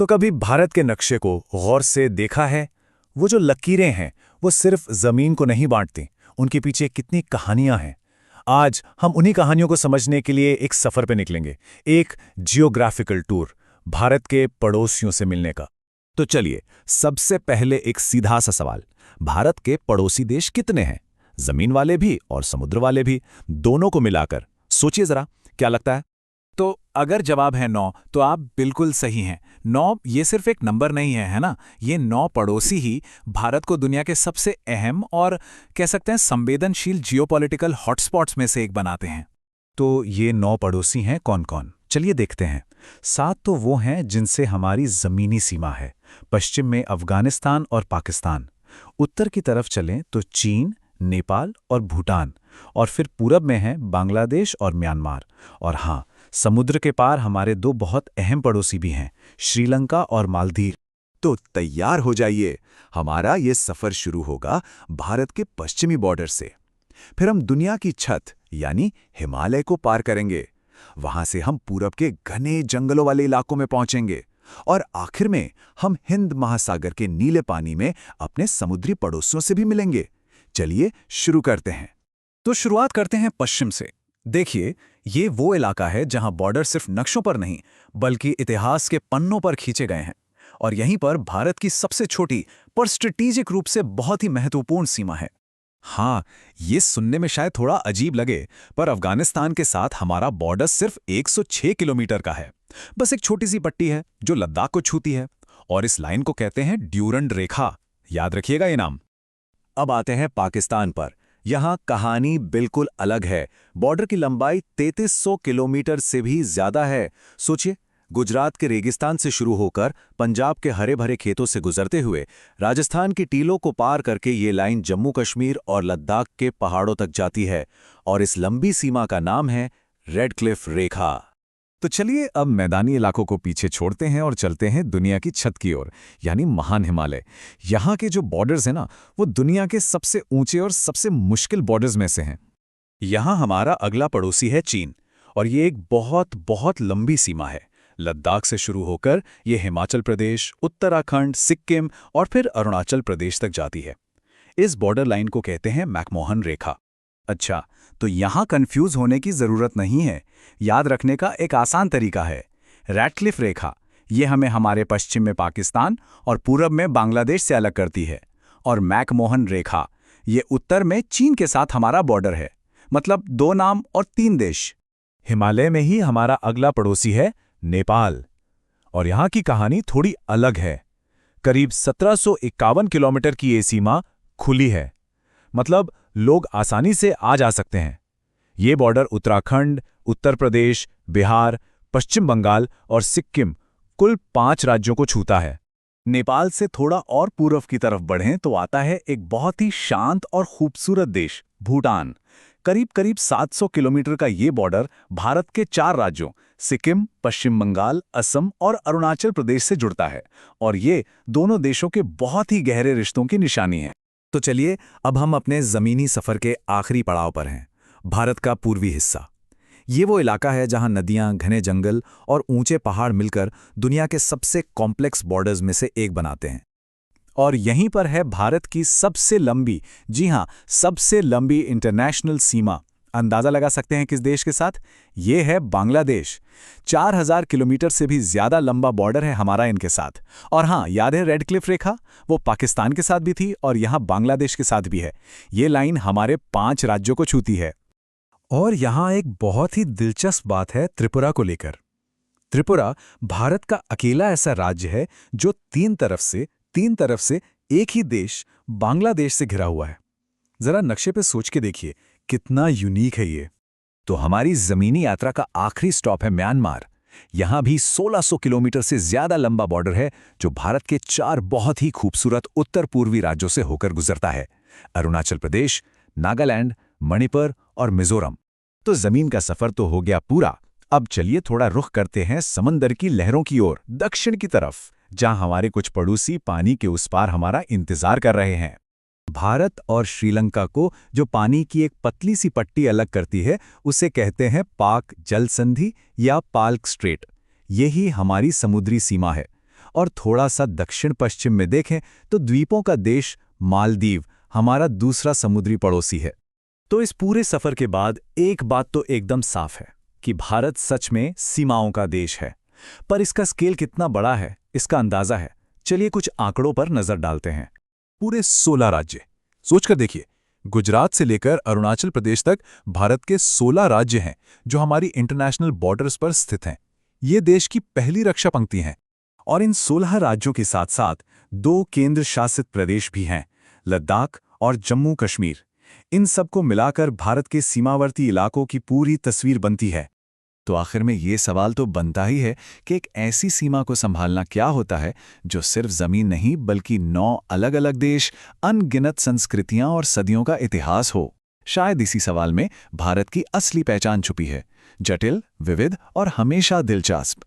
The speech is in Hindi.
तो कभी भारत के नक्शे को गौर से देखा है? वो जो लकीरें हैं, वो सिर्फ जमीन को नहीं बांटती, उनके पीछे कितनी कहानियां हैं। आज हम उन्हीं कहानियों को समझने के लिए एक सफर पे निकलेंगे, एक जियोग्राफिकल टूर, भारत के पड़ोसियों से मिलने का। तो चलिए, सबसे पहले एक सीधा सा सवाल। भारत के पड़ोसी देश कितने हैं? जमीन वाले भी और समुद्र वाले भी, दोनों को मिलाकर सोचिए जरा, क्या लगता है? तो अगर जवाब है 9, तो आप बिल्कुल सही हैं। 9 ये सिर्फ एक नंबर नहीं है, है ना? ये 9 पड़ोसी ही भारत को दुनिया के सबसे अहम और कह सकते हैं संवेदनशील जियोपॉलिटिकल हॉटस्पॉट्स में से एक बनाते हैं। तो ये 9 पड़ोसी हैं कौन-कौन? चलिए देखते हैं। 7 तो वो हैं जिनसे हमारी जमीनी सीमा है। पश्चिम में अफगानिस्तान और पाकिस्तान। उत्तर की तरफ चलें तो चीन, नेपाल और भूटान। और फिर पूरब में हैं बांग्लादेश और म्यांमार। और हाँ, समुद्र के पार हमारे 2 बहुत अहम पड़ोसी भी हैं, श्रीलंका और मालदीव। तो तैयार हो जाइए, हमारा ये सफर शुरू होगा भारत के पश्चिमी बॉर्डर से। फिर हम दुनिया की छत यानी हिमालय को पार करेंगे। वहां से हम पूरब के घने जंगलों वाले इलाकों में पहुंचेंगे और आखिर में हम हिंद महासागर के नीले पानी में अपने समुद्री पड़ोसियों से भी मिलेंगे। चलिए शुरू करते हैं। तो शुरुआत करते हैं पश्चिम से। देखिए, ये वो इलाका है जहां बॉर्डर सिर्फ नक्शों पर नहीं, बल्कि इतिहास के पन्नों पर खींचे गए हैं। और यहीं पर भारत की सबसे छोटी पर स्ट्रेटेजिक रूप से बहुत ही महत्वपूर्ण सीमा है। हाँ, ये सुनने में शायद थोड़ा अजीब लगे, पर अफगानिस्तान के साथ हमारा बॉर्डर सिर्फ 106 किलोमीटर का है। बस एक छोटी सी पट्टी है जो लद्दाख को छूती है, और इस लाइन को कहते हैं ड्यूरंड रेखा। याद रखिएगा ये नाम। अब आते हैं पाकिस्तान पर। यहाँ कहानी बिल्कुल अलग है। बॉर्डर की लंबाई 3300 किलोमीटर से भी ज्यादा है। सोचिए, गुजरात के रेगिस्तान से शुरू होकर पंजाब के हरे भरे खेतों से गुजरते हुए राजस्थान की टीलों को पार करके ये लाइन जम्मू कश्मीर और लद्दाख के पहाड़ों तक जाती है, और इस लंबी सीमा का नाम है रेड क्लिफ रेखा। तो चलिए अब मैदानी इलाकों को पीछे छोड़ते हैं और चलते हैं दुनिया की छत की ओर, यानी महान हिमालय। यहाँ के जो बॉर्डर्स हैं ना, वो दुनिया के सबसे ऊंचे और सबसे मुश्किल बॉर्डर्स में से हैं। यहाँ हमारा अगला पड़ोसी है चीन, और ये एक बहुत बहुत लंबी सीमा है। लद्दाख से शुरू होकर ये हिमाचल प्रदेश, उत्तराखंड, सिक्किम और फिर अरुणाचल प्रदेश तक जाती है। इस बॉर्डर लाइन को कहते हैं मैकमोहन रेखा। अच्छा, तो यहाँ कंफ्यूज होने की जरूरत नहीं है। याद रखने का एक आसान तरीका है, रैडक्लिफ रेखा। ये हमें हमारे पश्चिम में पाकिस्तान और पूरब में बांग्लादेश से अलग करती है। और मैकमोहन रेखा, ये उत्तर में चीन के साथ हमारा बॉर्डर है। मतलब 2 नाम और 3 देश। हिमालय में ही हमारा अगला पड़ोसी है नेपाल, और यहाँ की कहानी थोड़ी अलग है। करीब 1751 किलोमीटर की ये सीमा खुली है, मतलब लोग आसानी से आ जा सकते हैं। ये बॉर्डर उत्तराखंड, उत्तर प्रदेश, बिहार, पश्चिम बंगाल और सिक्किम, कुल 5 राज्यों को छूता है। नेपाल से थोड़ा और पूर्व की तरफ बढ़ें तो आता है एक बहुत ही शांत और खूबसूरत देश, भूटान। करीब 700 किलोमीटर का ये बॉर्डर भारत के 4 राज्यों सिक्किम, पश्चिम बंगाल, असम और अरुणाचल प्रदेश से जुड़ता है, और ये दोनों देशों के बहुत ही गहरे रिश्तों की निशानी है। तो चलिए, अब हम अपने ज़मीनी सफ़र के आखिरी पड़ाव पर हैं, भारत का पूर्वी हिस्सा। ये वो इलाका है जहां नदियां, घने जंगल और ऊंचे पहाड़ मिलकर दुनिया के सबसे कॉम्प्लेक्स बॉर्डर्स में से एक बनाते हैं। और यहीं पर है भारत की सबसे लंबी, जी हां, सबसे लंबी इंटरनेशनल सीमा। अंदाजा लगा सकते हैं किस देश के साथ? ये है बांग्लादेश। 4000 किलोमीटर से भी ज्यादा लंबा बॉर्डर है हमारा इनके साथ। और हां, याद है रेड क्लिफ रेखा? वो पाकिस्तान के साथ भी थी और यहां बांग्लादेश के साथ भी है। ये लाइन हमारे 5 राज्यों को छूती है। और यहाँ एक बहुत ही दिलचस्प बात है त्रिपुरा को लेकर। त्रिपुरा भारत का अकेला ऐसा राज्य है जो तीन तरफ से एक ही देश बांग्लादेश से घिरा हुआ है। जरा नक्शे पे सोच के देखिए, कितना यूनिक है ये। तो हमारी जमीनी यात्रा का आखिरी स्टॉप है म्यांमार। यहाँ भी 1600 किलोमीटर से ज्यादा लंबा बॉर्डर है जो भारत के 4 बहुत ही खूबसूरत उत्तर पूर्वी राज्यों से होकर गुजरता है, अरुणाचल प्रदेश, नागालैंड, मणिपुर और मिजोरम। तो जमीन का सफर तो हो गया पूरा। अब चलिए थोड़ा रुख करते हैं समंदर की लहरों की ओर, दक्षिण की तरफ, जहां हमारे कुछ पड़ोसी पानी के उस पार हमारा इंतजार कर रहे हैं। भारत और श्रीलंका को जो पानी की एक पतली सी पट्टी अलग करती है, उसे कहते हैं पाक जल संधि या पाल्क स्ट्रेट। यही हमारी समुद्री सीमा है। और थोड़ा सा दक्षिण पश्चिम में देखें तो द्वीपों का देश मालदीव हमारा दूसरा समुद्री पड़ोसी है। तो इस पूरे सफर के बाद एक बात तो एकदम साफ है कि भारत सच में सीमाओं का देश है। पर इसका स्केल कितना बड़ा है, इसका अंदाजा है। चलिए कुछ आंकड़ों पर नजर डालते हैं। पूरे 16 राज्य। सोचकर देखिए, गुजरात से लेकर अरुणाचल प्रदेश तक भारत के 16 राज्य हैं जो हमारी इंटरनेशनल बॉर्डर्स पर स्थित हैं। ये देश की पहली रक्षा पंक्ति हैं। और इन 16 राज्यों के साथ साथ 2 केंद्र शासित प्रदेश भी हैं, लद्दाख और जम्मू कश्मीर। इन सबको मिलाकर भारत के सीमावर्ती इलाकों की पूरी तस्वीर बनती है। तो आखिर में ये सवाल तो बनता ही है कि एक ऐसी सीमा को संभालना क्या होता है जो सिर्फ जमीन नहीं बल्कि 9 अलग-अलग देश, अनगिनत संस्कृतियां और सदियों का इतिहास हो। शायद इसी सवाल में भारत की असली पहचान छुपी है, जटिल, विविध और हमेशा दिलचस्प।